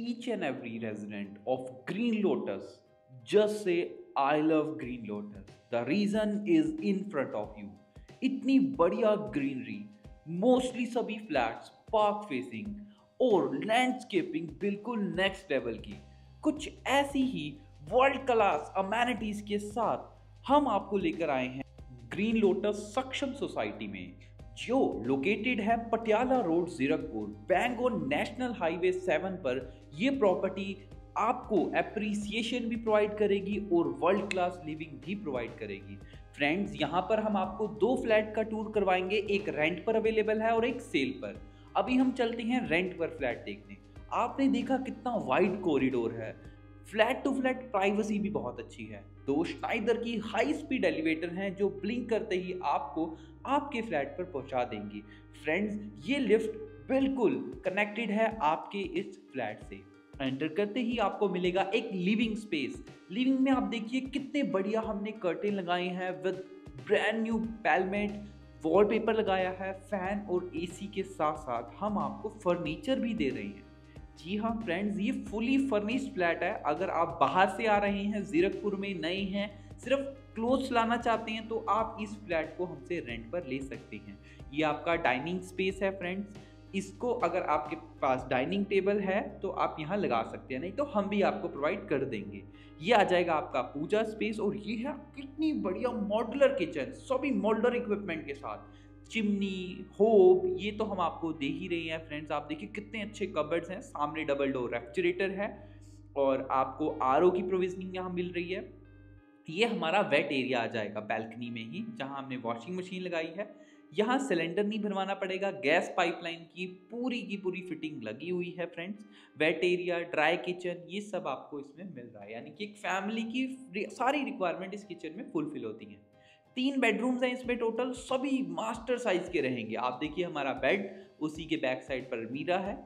each and every resident of Green Lotus just say I love Green Lotus. The reason is in front of you. इतनी बढ़िया greenery, mostly सभी flats park facing और landscaping बिल्कुल next level की, कुछ ऐसी ही world class amenities के साथ हम आपको लेकर आए हैं ग्रीन लोटस सक्षम सोसाइटी में, जो लोकेटेड है Patiala road Zirakpur bang on national highway 7 पर। ये प्रॉपर्टी आपको एप्रिसिएशन भी प्रोवाइड करेगी और वर्ल्ड क्लास लिविंग भी प्रोवाइड करेगी। फ्रेंड्स, यहाँ पर हम आपको दो फ्लैट का टूर करवाएंगे, एक रेंट पर अवेलेबल है और एक सेल पर। अभी हम चलते हैं रेंट पर फ्लैट देखने। आपने देखा कितना वाइड कॉरिडोर है, फ्लैट टू फ्लैट प्राइवेसी भी बहुत अच्छी है। दो स्नाइडर की हाई स्पीड एलिवेटर हैं जो ब्लिंक करते ही आपको आपके फ्लैट पर पहुंचा देंगी। फ्रेंड्स, ये लिफ्ट बिल्कुल कनेक्टेड है आपके इस फ्लैट से। एंटर करते ही आपको मिलेगा एक लिविंग स्पेस। लिविंग में आप देखिए कितने बढ़िया हमने कर्टेन लगाए हैं विद ब्रांड न्यू पैलमेट, वॉलपेपर लगाया है, फैन और एसी के साथ साथ हम आपको फर्नीचर भी दे रहे हैं। जी हाँ फ्रेंड्स, ये फुली फर्निश्ड फ्लैट है। अगर आप बाहर से आ रहे हैं, जीरकपुर में नए हैं, सिर्फ क्लोथ्स लाना चाहते हैं, तो आप इस फ्लैट को हमसे रेंट पर ले सकते हैं। ये आपका डाइनिंग स्पेस है फ्रेंड्स। इसको अगर आपके पास डाइनिंग टेबल है तो आप यहाँ लगा सकते हैं, नहीं तो हम भी आपको प्रोवाइड कर देंगे। ये आ जाएगा आपका पूजा स्पेस और ये है कितनी बढ़िया मॉड्यूलर किचन, सभी मॉड्यूलर इक्विपमेंट के साथ, चिमनी, होब, ये तो हम आपको दे ही रहे हैं। फ्रेंड्स, आप देखिए कितने अच्छे कबर्ड्स हैं, सामने डबल डोर रेफ्रिजरेटर है और आपको आरओ की प्रोविजनिंग यहाँ मिल रही है। ये हमारा वेट एरिया आ जाएगा बैल्कनी में ही, जहाँ हमने वॉशिंग मशीन लगाई है। यहाँ सिलेंडर नहीं भरवाना पड़ेगा, गैस पाइपलाइन की पूरी फिटिंग लगी हुई है। Friends, wait area, dry kitchen, ये सब आपको इसमें मिल रहा है, यानी कि एक फैमिली की सारी रिक्वायरमेंट इस किचन में फुलफिल होती हैं। 3 बेडरूम्स हैं इसमें टोटल, सभी मास्टर साइज के रहेंगे। आप देखिए हमारा बेड, उसी के बैक साइड पर अलमीरा है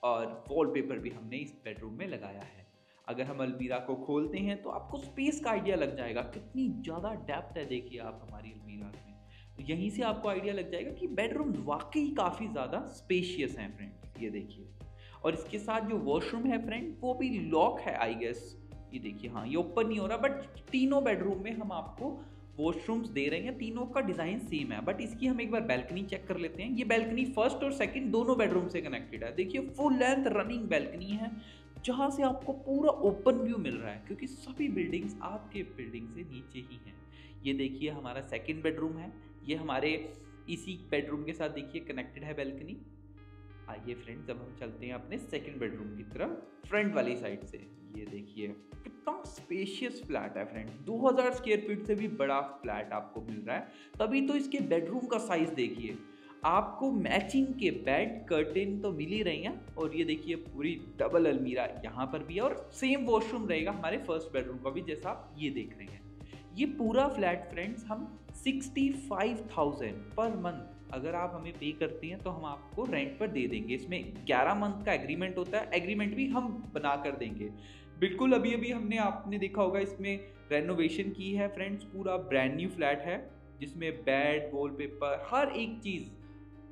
और वॉलपेपर भी हमने इस बेडरूम में लगाया है। अगर हम अलमीरा को खोलते हैं तो आपको स्पेस का आइडिया लग जाएगा, कितनी ज़्यादा डेप्थ है। देखिए आप हमारी अलमीरा में, तो यहीं से आपको आइडिया लग जाएगा कि बेडरूम वाकई काफ़ी ज़्यादा स्पेशियस हैं फ्रेंड्स। ये देखिए, और इसके साथ जो वॉशरूम है फ्रेंड, वो भी लॉक है आई गेस। ये देखिए, हाँ ये ओपन नहीं हो रहा, बट तीनों बेडरूम में हम आपको वॉशरूम्स दे रहे हैं। तीनों का डिज़ाइन सेम है, बट इसकी हम एक बार बैल्कनी चेक कर लेते हैं। ये बैल्कनी फर्स्ट और सेकंड दोनों बेडरूम से कनेक्टेड है। देखिए फुल लेंथ रनिंग बैल्कनी है, जहाँ से आपको पूरा ओपन व्यू मिल रहा है, क्योंकि सभी बिल्डिंग्स आपके बिल्डिंग से नीचे ही हैं। ये देखिए हमारा सेकंड बेडरूम है, ये हमारे इसी बेडरूम के साथ देखिए कनेक्टेड है बैल्कनी। आइए फ्रेंड्स, अब हम चलते हैं अपने सेकंड बेडरूम की तरफ, फ्रंट वाली साइड से। ये देखिए कितना स्पेशियस फ्लैट है फ्रेंड्स, 2000 स्क्वायर फीट से भी बड़ा फ्लैट आपको मिल रहा है। तभी तो इसके बेडरूम का साइज देखिए, आपको मैचिंग के बेड कर्टेन तो मिल ही रही हैं, और ये देखिए पूरी डबल अलमीरा यहाँ पर भी है, और सेम वॉशरूम रहेगा हमारे फर्स्ट बेडरूम का भी, जैसा आप ये देख रहे हैं। ये पूरा फ्लैट फ्रेंड्स हम 65,000 पर मंथ अगर आप हमें पे करते हैं तो हम आपको रेंट पर दे देंगे। इसमें 11 मंथ का एग्रीमेंट होता है, एग्रीमेंट भी हम बना कर देंगे। बिल्कुल अभी हमने आपने देखा होगा इसमें रेनोवेशन की है फ्रेंड्स, पूरा ब्रांड न्यू फ्लैट है, जिसमें बेड, वॉलपेपर, हर एक चीज़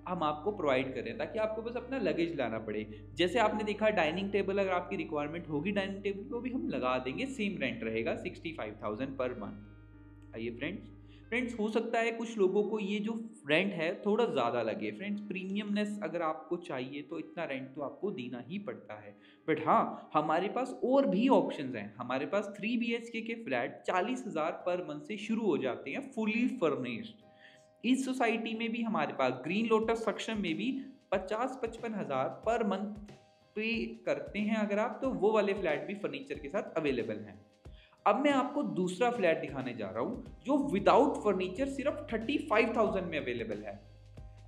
हम आपको प्रोवाइड करें, ताकि आपको बस अपना लगेज लाना पड़े। जैसे आपने देखा डाइनिंग टेबल, अगर आपकी रिक्वायरमेंट होगी डाइनिंग टेबल को भी हम लगा देंगे, सेम रेंट रहेगा 65,000 पर मंथ। आइए फ्रेंड्स, हो सकता है कुछ लोगों को ये जो रेंट है थोड़ा ज़्यादा लगे। फ्रेंड्स, प्रीमियमनेस अगर आपको चाहिए तो इतना रेंट तो आपको देना ही पड़ता है, बट हाँ हमारे पास और भी ऑप्शंस हैं। हमारे पास 3 BHK के फ्लैट 40,000 पर मंथ से शुरू हो जाते हैं, फुली फर्निश्ड। इस सोसाइटी में भी हमारे पास ग्रीन लोटस सक्षम में भी 50-55 हज़ार पर मंथ पे करते हैं अगर आप, तो वो वाले फ्लैट भी फर्नीचर के साथ अवेलेबल हैं। अब मैं आपको दूसरा फ्लैट दिखाने जा रहा हूँ, जो विदाउट फर्नीचर सिर्फ 35,000 में अवेलेबल है।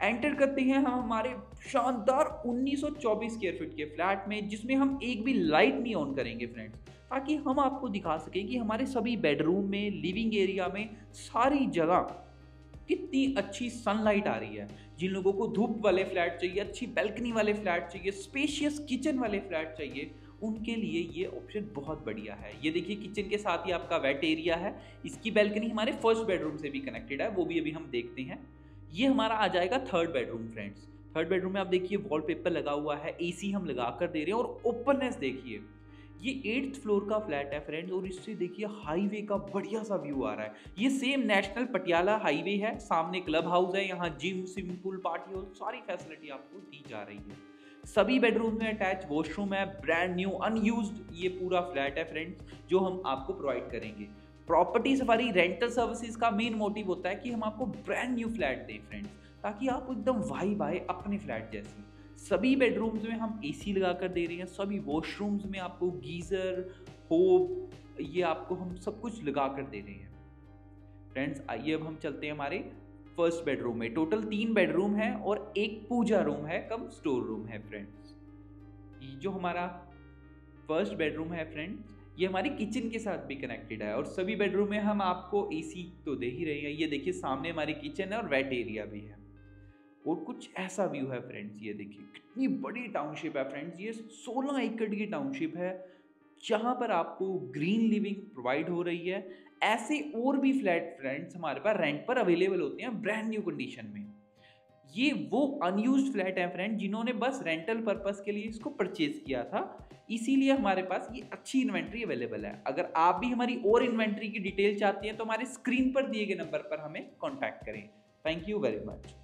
एंटर करते हैं हम हमारे शानदार 1924 स्क्वायर फीट के फ्लैट में, जिसमें हम एक भी लाइट नहीं ऑन करेंगे फ्रेंड्स, ताकि हम आपको दिखा सकें कि हमारे सभी बेडरूम में, लिविंग एरिया में, सारी जगह कितनी अच्छी सनलाइट आ रही है। जिन लोगों को धूप वाले फ्लैट चाहिए, अच्छी बैल्कनी वाले फ्लैट चाहिए, स्पेशियस किचन वाले फ्लैट चाहिए, उनके लिए ये ऑप्शन बहुत बढ़िया है। ये देखिए किचन के साथ ही आपका वेट एरिया है, इसकी बैल्कनी हमारे फर्स्ट बेडरूम से भी कनेक्टेड है, वो भी अभी हम देखते हैं। ये हमारा आ जाएगा third bedroom friends. Third bedroom में आप देखिए वॉलपेपर लगा हुआ है, एसी हम लगा कर दे रहे हैं और ओपननेस देखिए। ये 8th फ्लोर का फ्लैट है फ्रेंड्स और इससे देखिए हाईवे का बढ़िया सा व्यू आ रहा है। ये सेम नेशनल पटियाला हाईवे है, सामने क्लब हाउस है, यहाँ gym, swimming pool, party hall, सारी फैसिलिटी आपको दी जा रही है। सभी बेडरूम में अटैच वॉशरूम है, ब्रांड न्यू अनयूज्ड ये पूरा फ्लैट है फ्रेंड्स, जो हम आपको प्रोवाइड करेंगे। प्रॉपर्टी सफारी रेंटल सर्विसेज का मेन मोटिव होता है कि हम आपको ब्रांड न्यू फ्लैट दें फ्रेंड्स, ताकि आप एकदम वाइब आए अपने फ्लैट जैसी। सभी बेडरूम्स में हम एसी लगा कर दे रहे हैं, सभी वॉशरूम्स में आपको गीजर हो, ये आपको हम सब कुछ लगा कर दे रहे हैं फ्रेंड्स। आइए अब हम चलते हैं हमारे फर्स्ट बेडरूम में। टोटल 3 बेडरूम है और एक पूजा रूम है कम स्टोर रूम है फ्रेंड्स। ये जो हमारा फर्स्ट बेडरूम है फ्रेंड्स, ये हमारी किचन के साथ भी कनेक्टेड है और सभी बेडरूम में हम आपको एसी तो दे ही रहे हैं। ये देखिए सामने हमारी किचन है और वेट एरिया भी है और कुछ ऐसा व्यू है फ्रेंड्स। ये देखिए कितनी बड़ी टाउनशिप है फ्रेंड्स, ये 16 एकड़ की टाउनशिप है जहाँ पर आपको ग्रीन लिविंग प्रोवाइड हो रही है। ऐसे और भी फ्लैट फ्रेंड्स हमारे पास रेंट पर अवेलेबल होते हैं ब्रांड न्यू कंडीशन में। ये वो अनयूज्ड फ्लैट है फ्रेंड जिन्होंने बस रेंटल पर्पस के लिए इसको परचेज किया था, इसीलिए हमारे पास ये अच्छी इन्वेंट्री अवेलेबल है। अगर आप भी हमारी और इन्वेंट्री की डिटेल चाहते हैं तो हमारे स्क्रीन पर दिए गए नंबर पर हमें कॉन्टैक्ट करें। Thank you very much.